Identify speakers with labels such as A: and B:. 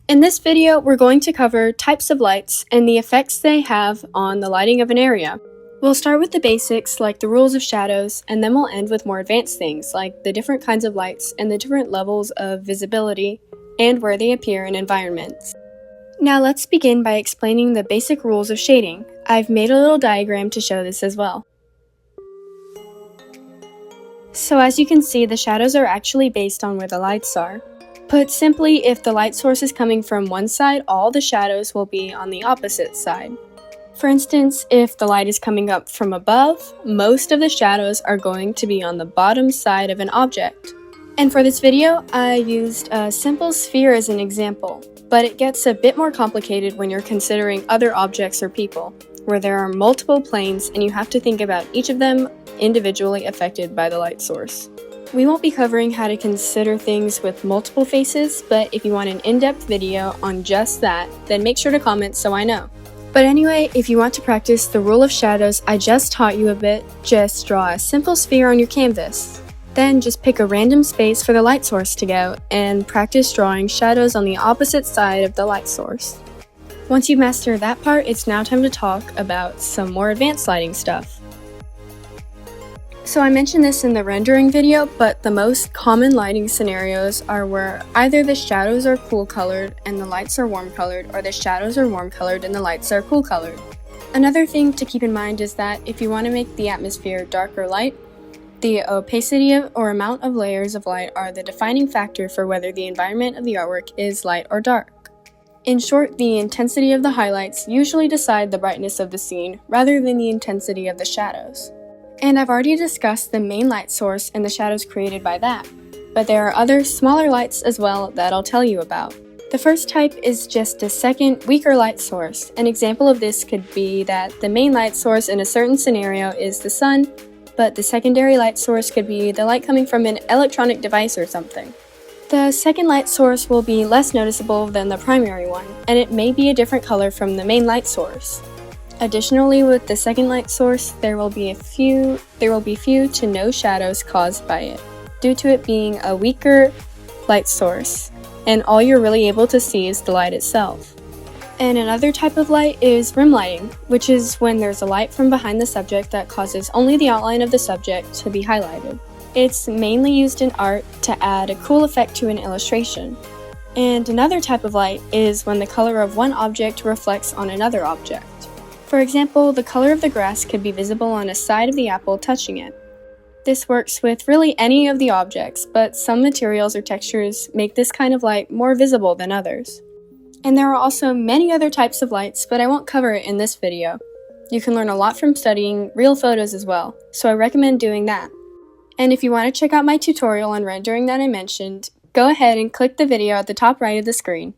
A: In this video, we're going to cover types of lights and the effects they have on the lighting of an area. We'll start with the basics like the rules of shadows, and then we'll end with more advanced things like the different kinds of lights and the different levels of visibility and where they appear in environments. Now let's begin by explaining the basic rules of shading. I've made a little diagram to show this as well. So as you can see, the shadows are actually based on where the lights are. Put simply, if the light source is coming from one side, all the shadows will be on the opposite side. For instance, if the light is coming up from above, most of the shadows are going to be on the bottom side of an object. And for this video, I used a simple sphere as an example, but it gets a bit more complicated when you're considering other objects or people, where there are multiple planes and you have to think about each of them individually affected by the light source. We won't be covering how to consider things with multiple faces, but if you want an in-depth video on just that, then make sure to comment so I know. But anyway, if you want to practice the rule of shadows I just taught you a bit, just draw a simple sphere on your canvas. Then just pick a random space for the light source to go and practice drawing shadows on the opposite side of the light source. Once you master that part, it's now time to talk about some more advanced lighting stuff. So I mentioned this in the rendering video, but the most common lighting scenarios are where either the shadows are cool colored and the lights are warm colored, or the shadows are warm colored and the lights are cool colored. Another thing to keep in mind is that if you want to make the atmosphere dark or light, the opacity or amount of layers of light are the defining factor for whether the environment of the artwork is light or dark. In short, the intensity of the highlights usually decide the brightness of the scene rather than the intensity of the shadows. And I've already discussed the main light source and the shadows created by that, but there are other smaller lights as well that I'll tell you about. The first type is just a second, weaker light source. An example of this could be that the main light source in a certain scenario is the sun, but the secondary light source could be the light coming from an electronic device or something. The second light source will be less noticeable than the primary one, and it may be a different color from the main light source. Additionally, with the second light source, there will be few to no shadows caused by it, due to it being a weaker light source, and all you're really able to see is the light itself. And another type of light is rim lighting, which is when there's a light from behind the subject that causes only the outline of the subject to be highlighted. It's mainly used in art to add a cool effect to an illustration. And another type of light is when the color of one object reflects on another object. For example, the color of the grass could be visible on a side of the apple touching it. This works with really any of the objects, but some materials or textures make this kind of light more visible than others. And there are also many other types of lights, but I won't cover it in this video. You can learn a lot from studying real photos as well, so I recommend doing that. And if you want to check out my tutorial on rendering that I mentioned, go ahead and click the video at the top right of the screen.